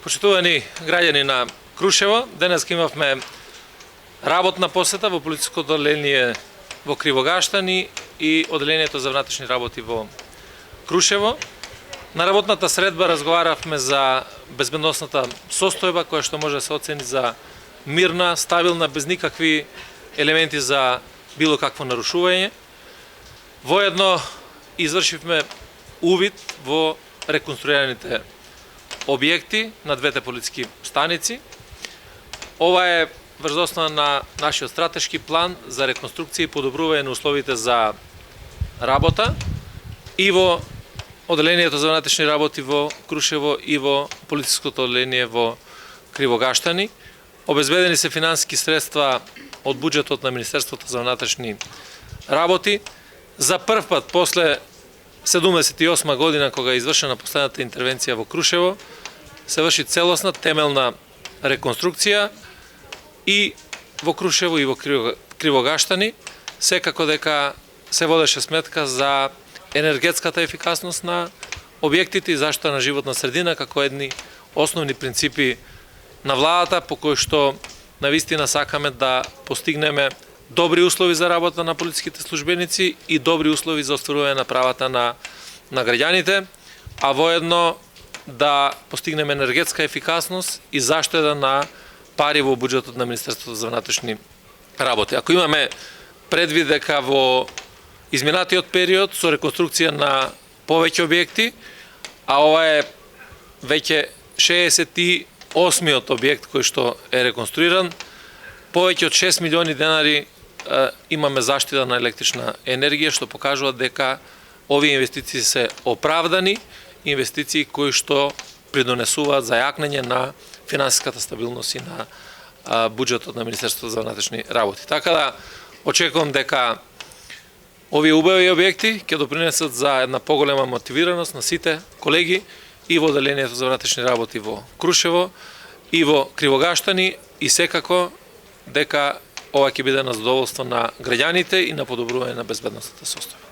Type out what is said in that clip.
Почитувани граѓани на Крушево, денес имавме работна посета во полициското одделение во Кривогаштани и одделението за внатрешни работи во Крушево. На работната средба разговаравме за безбедносната состојба која што може да се оцени за мирна, стабилна, без никакви елементи за било какво нарушување. Воедно извршивме увид во реконструираните објекти на двете полициски станици. Ова е врз основа на нашиот стратешки план за реконструкција и подобрување на условите за работа и во одделението за внатрешни работи во Крушево и во полициското одделение во Кривогаштани. Обезбедени се финансиски средства од буџетот на Министерството за внатрешни работи. За прв пат после 78 година, кога е извршена последната интервенција во Крушево, се врши целосна темелна реконструкција и во Крушево и во Кривогаштани, секако дека се водеше сметка за енергетската ефикасност на објектите и заштита на животна средина како едни основни принципи на владата, по кои што навистина сакаме да постигнеме добри услови за работа на полициските службеници и добри услови за остварување на правата на граѓаните, а воедно да постигнеме енергетска ефикасност и заштеда на пари во буџетот на Министерството за внатрешни работи. Ако имаме предвид дека во изминатиот период со реконструкција на повеќе објекти, а ова е веќе 68-миот објект кој што е реконструиран, повеќе од 6 милиони денари имаме заштита на електрична енергија, што покажува дека овие инвестиции се оправдани, инвестиции кои што придонесуваат за јакнење на финансиската стабилност и на буџетот на Министерството за внатрешни работи. Така да очекувам дека овие убави објекти ќе допринесат за една поголема мотивираност на сите колеги и во одделението за внатрешни работи во Крушево и во Кривогаштани и секако дека ова ќе биде на задоволство на граѓаните и на подобрување на безбедносната состојба.